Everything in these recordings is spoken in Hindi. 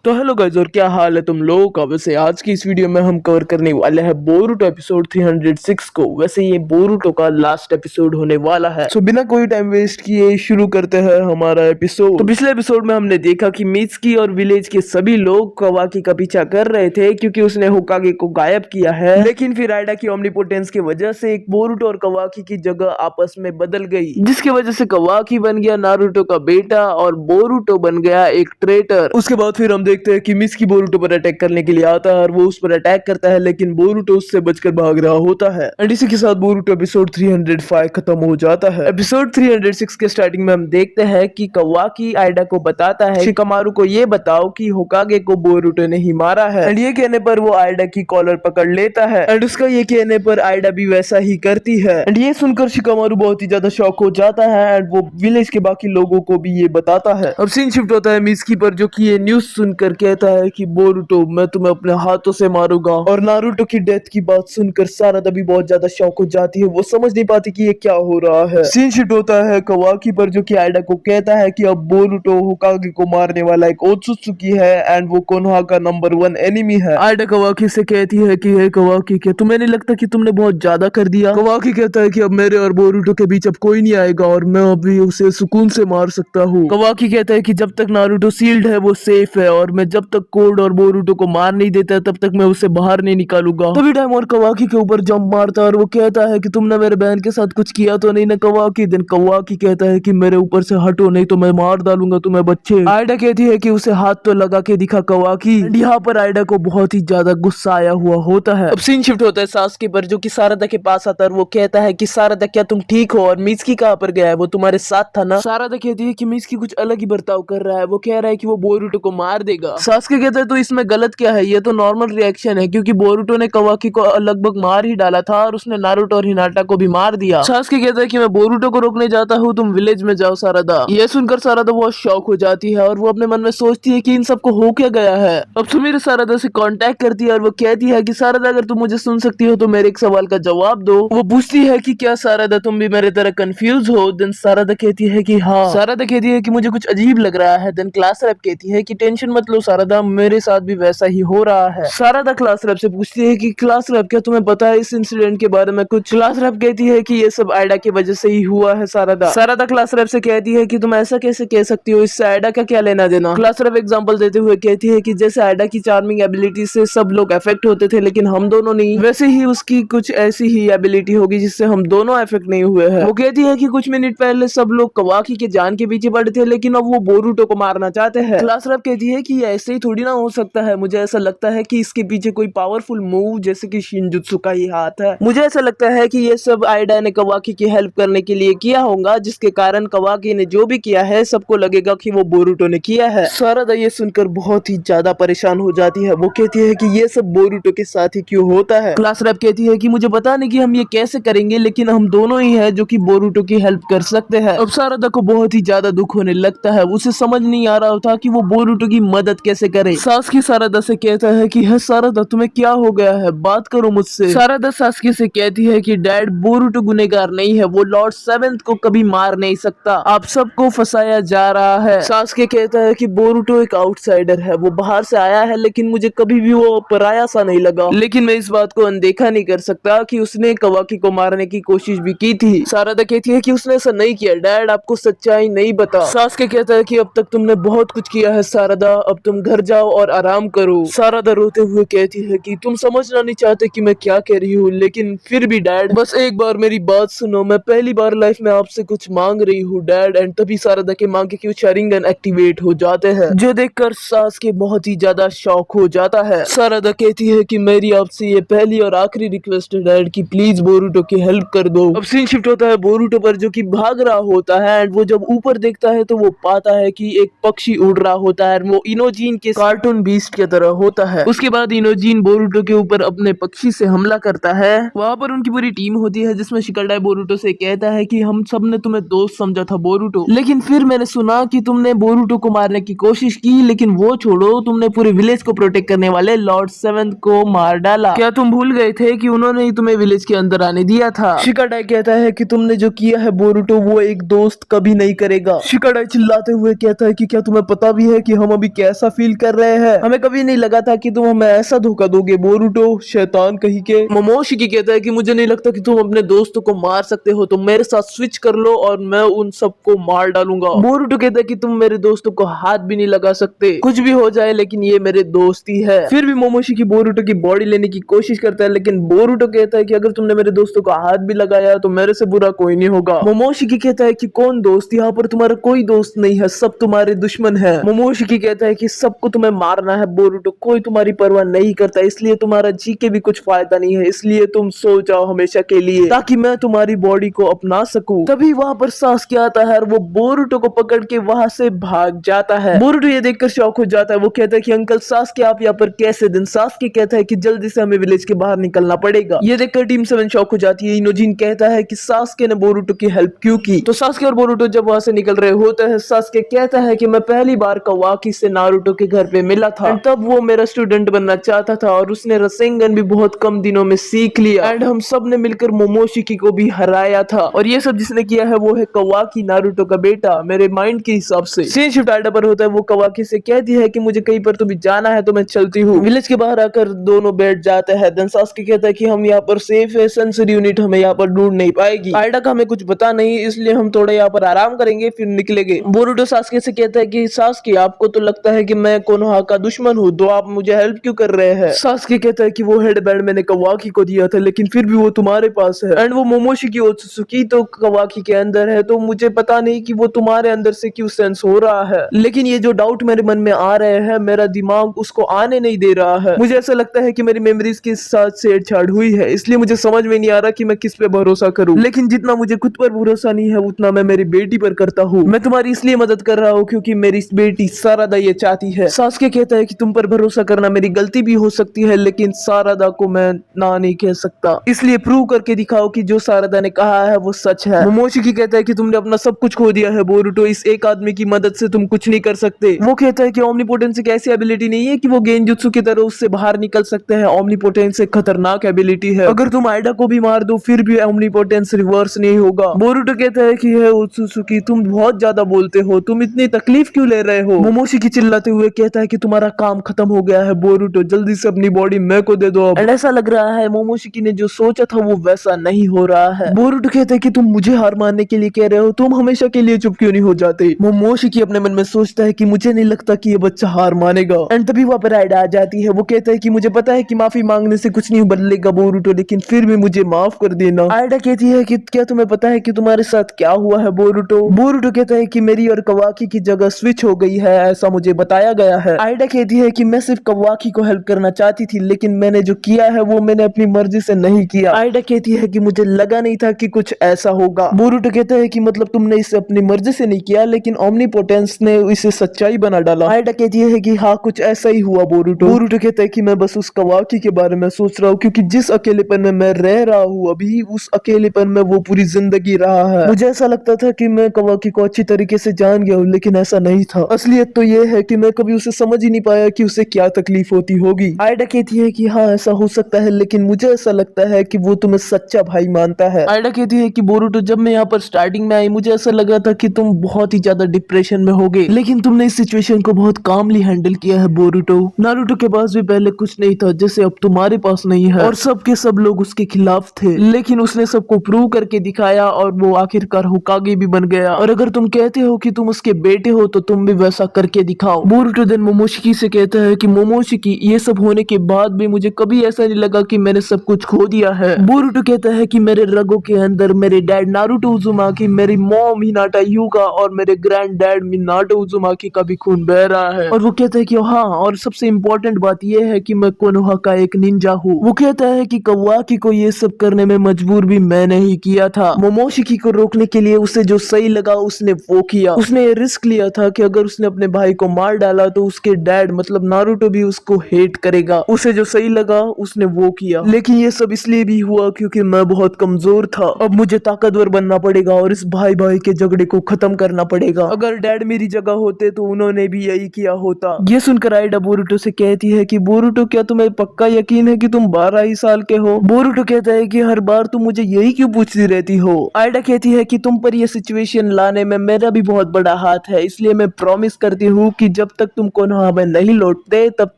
तो हेलो गाइस, और क्या हाल है तुम लोगों का। वैसे आज की इस वीडियो में हम कवर करने वाले हैं बोरुटो एपिसोड 306 को। वैसे ये बोरुटो का लास्ट एपिसोड होने वाला है, सो बिना कोई टाइम वेस्ट किए शुरू करते हैं हमारा एपिसोड। तो पिछले एपिसोड में हमने देखा कि मित्सुकी और विलेज के सभी लोग कवाकी का पीछा कर रहे थे क्योंकि उसने होकागे को गायब किया है। लेकिन फिर आइडा की ओमनीपोटेंस की वजह से एक बोरुटो और कवाकी की जगह आपस में बदल गई, जिसकी वजह से कवाकी बन गया नारुतो का बेटा और बोरुटो बन गया एक ट्रेटर। उसके बाद फिर हम देखते हैं कि मित्सुकी बोरुटो पर अटैक करने के लिए आता है और वो उस पर अटैक करता है, लेकिन बोरुटो उससे बचकर भाग रहा होता है। एंड इसी के साथ बोरुटो एपिसोड 305 खत्म हो जाता है। एपिसोड 306 के स्टार्टिंग में हम देखते हैं कि कवाकी आइडा को बताता है, शिकामारू को ये बताओ कि होकागे को बोरुटो ने ही मारा है। एंड ये कहने पर वो आइडा की कॉलर पकड़ लेता है एंड उसका ये कहने पर आइडा भी वैसा ही करती है। एंड ये सुनकर शिकामारू बहुत ही ज्यादा शॉक हो जाता है एंड वो विलेज के बाकी लोगों को भी ये बताता है। अब सीन शिफ्ट होता है मित्सुकी पर, जो कि ये न्यूज सुनकर कहता है कि बोरुटो मैं तुम्हें अपने हाथों से मारूंगा। और नारुतो की डेथ की बात सुनकर सारादा भी बहुत ज्यादा शॉक हो जाती है, वो समझ नहीं पाती कि ये क्या हो रहा है। सीन शिफ्ट होता है कवाकी पर, जो कि आइडा को कहता है कि अब बोरुटो होकागे को मारने वाला एक ओत्सुत्सुकी है एंड वो कोनोहा का नंबर 1 एनिमी है। आइडा कवाकी से कहती है कि हे कवाकी, क्या तुम्हें नहीं लगता कि तुमने बहुत ज्यादा कर दिया। कवाकी कहता है कि अब मेरे और बोरुटो के बीच अब कोई नहीं आएगा और मैं अभी उसे सुकून से मार सकता हूँ। कवाकी कहता है कि जब तक नारुतो सील्ड है वो सेफ है और मैं जब तक कोड और बोरुटो को मार नहीं देता तब तक मैं उसे बाहर नहीं निकालूंगा। तभी टाइम और कवाकी के ऊपर जंप मारता है और वो कहता है कि तुमने मेरे बहन के साथ कुछ किया तो नहीं ना कवाकी। दिन कवाकी कहता है कि मेरे ऊपर से हटो नहीं तो मैं मार डालूंगा तुम्हें बच्चे। आइडा कहती है कि उसे हाथ तो लगा के दिखा कवाकी। यहाँ पर आइडा को बहुत ही ज्यादा गुस्सा आया हुआ होता है। अब सीन शिफ्ट होता है सासुके पर, जो कि सारादा के पास आता है और वो कहता है कि सारादा क्या तुम ठीक हो और मित्सुकी कहाँ पर गया है, वो तुम्हारे साथ था ना। सारादा कहती है कि मित्सुकी कुछ अलग ही बर्ताव कर रहा है, वो कह रहा है कि वो बोरुटो को मार देगा। सासुके कहता है तो इसमें गलत क्या है, ये तो नॉर्मल रिएक्शन है क्योंकि बोरुटो ने कवाकी को लगभग मार ही डाला था और उसने नारुतो और हिनाटा को भी मार दिया। सासुके कहता है कि मैं बोरुटो को रोकने जाता हूँ, तुम विलेज में जाओ सारादा। ये सुनकर सारादा बहुत शॉक हो जाती है और वो अपने मन में सोचती है कि इन सबको हो क्या गया है। अब सुमीर सारादा से कांटेक्ट करती है और वो कहती है कि सारादा अगर तुम मुझे सुन सकती हो तो मेरे एक सवाल का जवाब दो। वो पूछती है कि क्या सारादा तुम भी मेरे तरह कंफ्यूज हो। देन सारादा कहती है कि हाँ। सारादा कहती है कि मुझे कुछ अजीब लग रहा है। देन क्लास रैप कहती है कि टेंशन मत लो सारादा, मेरे साथ भी वैसा ही हो रहा है। सारादा क्लास रैप से पूछती है कि क्लास रैप क्या तुम्हें पता है इस इंसिडेंट के बारे में कुछ। क्लास रैप कहती है कि ये सब आइडा की वजह से ही हुआ है सारादा। सारादा क्लास रैप से कहती है कि तुम ऐसा कैसे कह सकती हो, इससे आइडा का क्या लेना देना। क्लास रैप एग्जांपल देते हुए कहती है कि जैसे आइडा की चार्मिंग एबिलिटी से सब लोग अफेक्ट होते थे लेकिन हम दोनों नहीं, वैसे ही उसकी कुछ ऐसी ही एबिलिटी होगी जिससे हम दोनों अफेक्ट नहीं हुए हैं। वो कहती है कि कुछ मिनट पहले सब लोग कवाकी के जान के पीछे पड़े थे लेकिन अब वो बोरुटो को मारना चाहते हैं। क्लास रैप कहती है कि ऐसे ही थोड़ी ना हो सकता है, मुझे ऐसा लगता है कि इसके पीछे कोई पावरफुल मूव जैसे कि शिनजुत्सु का ही हाथ है। मुझे ऐसा लगता है कि ये सब आइडा ने कवाकी की हेल्प करने के लिए किया होगा, जिसके कारण कवाकी ने जो भी किया है सबको लगेगा कि वो बोरुटो ने किया है। सारादा ये सुनकर बहुत ही ज्यादा परेशान हो जाती है। वो कहती है कि ये सब बोरुटो के साथ ही क्यों होता है। क्लास रैप कहती है कि मुझे पता नहीं कि हम ये कैसे करेंगे लेकिन हम दोनों ही है जो कि बोरुटो की हेल्प कर सकते हैं। अब सारादा को बहुत ही ज्यादा दुख होने लगता है, उसे समझ नहीं आ रहा था कि वो बोरुटो की मदद कैसे करे। सासुके सारादा से कहता है कि है सारादा तुम्हें क्या हो गया है, बात करो मुझसे। सारादा सासुके से कहती है कि डैड बोरुटो गुनहगार नहीं है, वो लॉर्ड 7th को कभी मार नहीं सकता, आप सबको फंसाया जा रहा है। सासुके कहता है कि बोरुटो एक आउटसाइडर है, वो बाहर से आया है लेकिन मुझे कभी भी वो पराया सा नहीं लगा, लेकिन मैं इस बात को अनदेखा नहीं कर सकता कि उसने कवाकी को मारने की कोशिश भी की थी। सारादा कहती है कि उसने ऐसा नहीं किया, डैड आपको सच्चाई नहीं बता। सासुके कहता है कि अब तक तुमने बहुत कुछ किया है सारादा, अब तुम घर जाओ और आराम करो। सारादा रोते हुए कहती है कि तुम समझना नहीं चाहते कि मैं क्या कह रही हूँ, लेकिन फिर भी डैड बस एक बार मेरी बात सुनो, मैं पहली बार लाइफ में आपसे कुछ मांग रही हूँ डैड। एंड तभी सारादा के मांगे कि शारिंगन एक्टिवेट हो जाते हैं, जो देखकर सासुके बहुत ही ज्यादा शॉक हो जाता है। सारादा कहती है कि मेरी आपसे ये पहली और आखिरी रिक्वेस्ट है डैड कि प्लीज बोरुटो की हेल्प कर दो। अब सीन शिफ्ट होता है बोरुटो पर, जो कि भाग रहा होता है एंड वो जब ऊपर देखता है तो वो पाता है कि एक पक्षी उड़ रहा होता है, वो इनोजीन के कार्टून बीस्ट की तरह होता है। उसके बाद इनोजीन बोरुटो के ऊपर अपने पक्षी से हमला करता है। वहाँ पर उनकी पूरी टीम होती है जिसमें शिकरडाई बोरुटो से कहता है कि हम सब ने तुम्हें दोस्त समझा था बोरुटो, लेकिन फिर मैंने सुना कि तुमने बोरुटो को मारने की कोशिश की, लेकिन वो छोड़ो, तुमने पूरे विलेज को प्रोटेक्ट करने वाले लॉर्ड 7th को मार डाला। क्या तुम भूल गए थे कि उन्होंने ही तुम्हें विलेज के अंदर आने दिया था। शिकरडाई कहता है कि तुमने जो किया है बोरुटो वो एक दोस्त कभी नहीं करेगा। शिकरडाई चिल्लाते हुए कहता है कि क्या तुम्हें पता भी है कि हम अभी कैसे ऐसा फील कर रहे हैं। हमें कभी नहीं लगा था कि तुम हमें ऐसा धोखा दोगे बोरुटो, शैतान कहीं के। मोमोशिकी कहता है कि मुझे नहीं लगता कि तुम अपने दोस्तों को मार सकते हो, तुम मेरे साथ स्विच कर लो और मैं उन सबको मार डालूंगा। बोरुटो कहता है कि तुम मेरे दोस्तों को हाथ भी नहीं लगा सकते, कुछ भी हो जाए लेकिन ये मेरे दोस्ती है। फिर भी मोमोशिकी बोरुटो की बॉडी लेने की कोशिश करता है, लेकिन बोरुटो कहता है कि अगर तुमने मेरे दोस्तों को हाथ भी लगाया तो मेरे से बुरा कोई नहीं होगा। मोमोशिकी कहता है कि कौन दोस्त, यहाँ पर तुम्हारा कोई दोस्त नहीं है, सब तुम्हारे दुश्मन है। मोमोशिकी कहता है कि सबको तुम्हें मारना है बोरुटो, कोई तुम्हारी परवाह नहीं करता, इसलिए तुम्हारा जी के भी कुछ फायदा नहीं है, इसलिए तुम सो जाओ हमेशा के लिए ताकि मैं तुम्हारी बॉडी को अपना सकूं। तभी वहां पर सास्के आता है और वो बोरुटो को पकड़ के वहां से भाग जाता है। बोरुटो ये देखकर शॉक हो जाता है, वो कहता है कि अंकल सास्के आप यहाँ पर कैसे दिन। सास्के कहता है कि जल्दी से हमें विलेज के बाहर निकलना पड़ेगा। ये देखकर टीम 7 शॉक हो जाती है। इनोजिन कहता है कि सास्के ने बोरुटो की हेल्प क्यों की। तो सास्के और बोरुटो जब वहां से निकल रहे होते हैं, सास्के कहता है कि मैं पहली बार कवाकी से नारुतो के घर पे मिला था, तब वो मेरा स्टूडेंट बनना चाहता था और उसने रसेंगन भी बहुत कम दिनों में सीख लिया एंड हम सब ने मिलकर मोमोशिकी को भी हराया था। और ये सब जिसने किया है वो है कवाकी, नारुतो का बेटा। मेरे माइंड के हिसाब से सीन शिफ्ट आइडा पर होता है। वो कवाकी से कहती है कि मुझे कहीं पर तो भी जाना है तो मैं चलती हूँ। विलेज के बाहर आकर दोनों बैठ जाते हैं। देन सास्के कहता है कि हम यहाँ पर सेफ है, सेंसरी यूनिट हमें यहाँ पर ढूंढ नहीं पाएगी। आइडा का हमें कुछ पता नहीं, इसलिए हम थोड़ा यहाँ पर आराम करेंगे फिर निकलेंगे। बोरुटो सास्के से कहता है कि सास्के आपको तो लगता है कि मैं कोनोहा का दुश्मन हूँ, तो आप मुझे हेल्प क्यों कर रहे हैं। सास्के कहता है कि वो हेडबैंड मैंने कवाकी को दिया था, लेकिन फिर भी वो तुम्हारे पास है एंड वो मोमोशिकी ओत्सुकी तो कवाकी के अंदर है, तो मुझे पता नहीं कि वो तुम्हारे अंदर से क्यों सेंस हो रहा है। लेकिन ये जो डाउट मेरे मन में आ रहे हैं, मेरा दिमाग उसको आने नहीं दे रहा है। मुझे ऐसा लगता है कि मेरी मेमोरीज के साथ छेड़छाड़ हुई है, इसलिए मुझे समझ में नहीं आ रहा कि मैं किस पे भरोसा करूं। लेकिन जितना मुझे खुद पर भरोसा नहीं है उतना मैं मेरी बेटी पर करता हूँ। मैं तुम्हारी इसलिए मदद कर रहा हूँ क्योंकि मेरी बेटी सारादा ये चाहती है। सास्के कहता है कि तुम पर भरोसा करना मेरी गलती भी हो सकती है, लेकिन सारादा को मैं ना नहीं कह सकता, इसलिए प्रूव करके दिखाओ कि जो सारादा ने कहा है वो सच है। मोमोशिकी कहता है कि तुमने अपना सब कुछ खो दिया है बोरुटो, इस एक आदमी की मदद से तुम कुछ नहीं कर सकते। वो कहता है कि ओमनीपोटेंस एक ऐसी एबिलिटी नहीं है कि वो गेंजुत्सु की तरह उससे बाहर निकल सकते हैं। ओमनीपोटेंस एक खतरनाक एबिलिटी है, अगर तुम आइडा को भी मार दो फिर भी ओमनीपोटेंस रिवर्स नहीं होगा। बोरुटो कहता है कि है ओत्सुकी तुम बहुत ज्यादा बोलते हो, तुम इतनी तकलीफ क्यों ले रहे हो। मोमोशिकी चिल्लाते हुए कहता है कि तुम्हारा काम खत्म हो गया है बोरुटो, जल्दी से अपनी बॉडी मेरे को दे दो। एंड ऐसा लग रहा है मोमोशिकी ने जो सोचा था वो वैसा नहीं हो रहा है। बोरुटो कहता है कि तुम मुझे हार मानने के लिए कह रहे हो, तुम हमेशा के लिए चुप क्यों नहीं हो जाते। मोमोशिकी अपने मन में सोचता है कि मुझे नहीं लगता कि ये बच्चा हार मानेगा। एंड तभी वहां पर आइडा आ जाती है। वो कहता है कि मुझे पता है कि माफी मांगने से कुछ नहीं बदलेगा बोरुटो, लेकिन फिर भी मुझे माफ कर देना। आइडा कहती है कि क्या तुम्हें पता है कि तुम्हारे साथ क्या हुआ है बोरुटो। बोरुटो कहता है कि मेरी और कवाकी की जगह स्विच हो गई है, ऐसा मुझे बताया गया है। आइडा कहती है कि मैं सिर्फ कवाकी को हेल्प करना चाहती थी, लेकिन मैंने जो किया है वो मैंने अपनी मर्जी से नहीं किया। आइडा कहती है कि मुझे लगा नहीं था कि कुछ ऐसा होगा। बोरुटो कहता है कि मतलब तुमने इसे अपनी मर्जी से नहीं किया, लेकिन ओमनीपोटेंस ने इसे सच्चाई बना डाला। आइडा कहती है कि हाँ कुछ ऐसा ही हुआ बोरुटो। बोरुटो कहता है कि मैं बस उस कवाकी के बारे में सोच रहा हूँ, क्योंकि जिस अकेलेपन में मैं रह रहा हूँ अभी, उस अकेलेपन में वो पूरी जिंदगी रहा है। मुझे ऐसा लगता था कि मैं कवाकी को अच्छी तरीके से जान गया हूँ, लेकिन ऐसा नहीं था। असलियत तो ये है कि मैं कभी उसे समझ ही नहीं पाया कि उसे क्या तकलीफ होती होगी। आइडा कहती है कि हाँ ऐसा हो सकता है, लेकिन मुझे ऐसा लगता है कि वो तुम्हें सच्चा भाई मानता है। आइडा कहती है कि बोरुटो जब मैं यहाँ पर स्टार्टिंग में आई मुझे ऐसा लगा था कि तुम बहुत ही ज्यादा डिप्रेशन में होगे, लेकिन तुमने इस सिचुएशन को बहुत कामली हैंडल किया है बोरुटो। नारुतो के पास भी पहले कुछ नहीं था जैसे अब तुम्हारे पास नहीं है, और सब के सब लोग उसके खिलाफ थे, लेकिन उसने सबको प्रूव करके दिखाया और वो आखिरकार होकागे भी बन गया। और अगर तुम कहते हो कि तुम उसके बेटे हो तो तुम भी वैसा करके दिखाओ। बोरुटो देन मोमोशिकी से कहता है कि मोमोशिकी ये सब होने के बाद भी मुझे कभी ऐसा नहीं लगा कि मैंने सब कुछ खो दिया है। बोरुटो कहता है कि मेरे रगों के अंदर मेरे डैड नारुतो उजुमाकी, मेरी मॉम हिनाटा यूगा और मेरे ग्रैंड डैड मिनाटो उजुमाकी का भी खून बह रहा है। और वो कहता है कि हाँ, और सबसे इम्पोर्टेंट बात यह है कि मैं कोनोहा का एक निंजा हूँ। वो कहता है कि कवाकी को ये सब करने में मजबूर भी मैंने ही किया था। मोमोशिकी को रोकने के लिए उसे जो सही लगा उसने वो किया। उसने ये रिस्क लिया था कि अगर उसने अपने भाई को मार डाला तो उसके डैड मतलब नारुतो भी उसको हेट करेगा। उसे जो सही लगा उसने वो किया, लेकिन ये सब इसलिए भी हुआ क्योंकि मैं बहुत कमजोर था। अब मुझे ताकतवर बनना पड़ेगा और इस भाई भाई के झगड़े को खत्म करना पड़ेगा। अगर डैड मेरी जगह होते तो उन्होंने भी यही किया होता। ये सुनकर आइडा बोरुटो से कहती है कि बोरुटो क्या तुम्हें पक्का यकीन है कि तुम 12 ही साल के हो। बोरुटो कहता है कि हर बार तुम मुझे यही क्यों पूछती रहती हो। आइडा कहती है कि तुम पर यह सिचुएशन लाने में मेरा भी बहुत बड़ा हाथ है, इसलिए मैं प्रॉमिस करती हूँ कि जब तक तुम कोनोहा में नहीं लौटते तब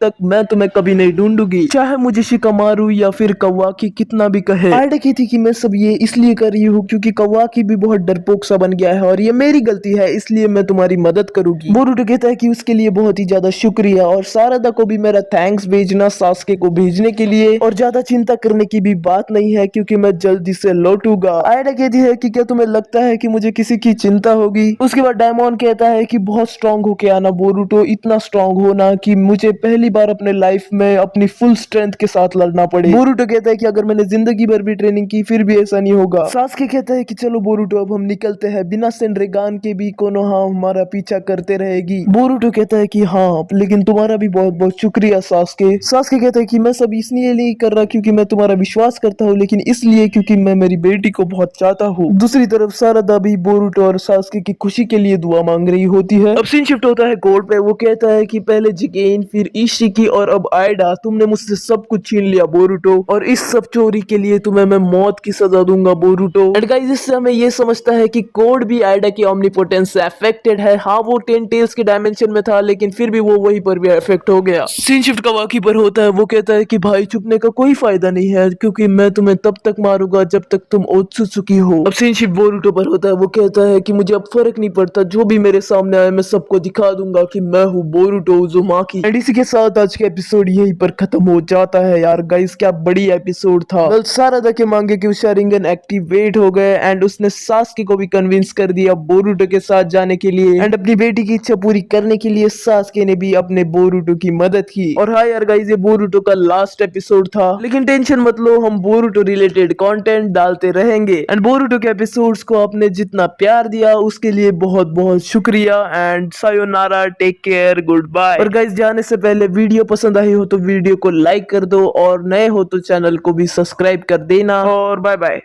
तक मैं तुम्हें कभी नहीं ढूंढूंगी, चाहे मुझे शिकामारू या फिर कवाकी कितना भी कहे। आयडा कहती कि मैं सब ये इसलिए कर रही हूँ क्योंकि कवाकी भी बहुत डरपोक सा बन गया है और ये मेरी गलती है, इसलिए मैं तुम्हारी मदद करूंगी। बोरुतो कहता है कि उसके लिए बहुत ही ज्यादा शुक्रिया और सारदा को भी मेरा थैंक्स भेजना सास्के को भेजने के लिए, और ज्यादा चिंता करने की भी बात नहीं है क्योंकि मैं जल्दी से लौटूंगा। आयडा कहती है कि क्या तुम्हें लगता है कि मुझे किसी की चिंता होगी। उसके बाद डायमंड कहता है कि बहुत स्ट्रांग होके आना बोरुतो, इतना स्ट्रांग होना कि मुझे पहली बार अपने लाइफ में अपनी फुल स्ट्रेंथ के साथ लड़ना पड़े। बोरुतो कहता है कि अगर मैंने जिंदगी भर भी ट्रेनिंग की फिर भी ऐसा नहीं होगा। सास्के कहता है कि चलो बोरुतो अब हम निकलते हैं, बिना सेनरेगान के भी कोनोहा हमारा पीछा करते रहेगी। बोरुतो कहता है कि हाँ लेकिन तुम्हारा भी बहुत बहुत शुक्रिया सास्के। सास्के कहता है कि मैं सब इसलिए नहीं कर रहा क्योंकि मैं तुम्हारा विश्वास करता हूँ, लेकिन इसलिए क्योंकि मैं मेरी बेटी को बहुत चाहता हूँ। दूसरी तरफ सारदा भी बोरुतो और सास्के की खुशी के लिए दुआ मांग रही होती है। अब सीन शिफ्ट होता है कोर्ट पे। वो कहता है कि पहले जिकेन फिर इशिकी और अब आयडा, तुमने मुझसे सब कुछ छीन लिया बोरुतो, और इस सब चोरी के लिए तुम्हें मैं मौत की सजा दूंगा बोरुतो। एंड गाइस इससे हमें ये समझता है कि कोड भी आयडा की ओमनीपोटेंस से अफेक्टेड है। हाँ वो 10 टेल्स के डायमेंशन में था लेकिन फिर भी वो वहीं पर भी अफेक्ट हो गया। सीन शिफ्ट कवाकी पर होता है। वो कहता है कि भाई छुपने का कोई फायदा नहीं है क्योंकि मैं तुम्हें तब तक मारूंगा जब तक तुम ओत्सुत्सुकी हो। अब सीन शिफ्ट बोरुतो पर होता है। वो कहता है कि मुझे अब फर्क नहीं पड़ता, जो भी मेरे सामने आए मैं सबको दिखा दूंगा कि मैं हूँ बोरुतो उज़ुमाकी। एंड इसी के साथ आज का एपिसोड यहीं पर खत्म हो जाता है। यार गाइस क्या बड़ी एपिसोड था। वेल सारदा के मांगे कि शारिंगन एक्टिवेट हो गए एंड उसने सास्के को भी कन्विंस कर दिया बोरुतो के साथ जाने के लिए, एंड अपनी बेटी की इच्छा पूरी करने के लिए सास्के ने भी अपने बोरुतो की मदद की। और हाँ यार गाइस ये बोरुतो का लास्ट एपिसोड था, लेकिन टेंशन मत लो, हम बोरुतो रिलेटेड कंटेंट डालते रहेंगे। एंड बोरुतो के एपिसोड्स को आपने जितना प्यार दिया उसके लिए बहुत बहुत शुक्रिया। एंड सायोनारा, टेक केयर, गुड बाय। और गाइस जाने से पहले वीडियो पसंद आई हो तो वीडियो को लाइक कर दो और नए हो तो चैनल को भी सब्सक्राइब कर देना, और बाय बाय।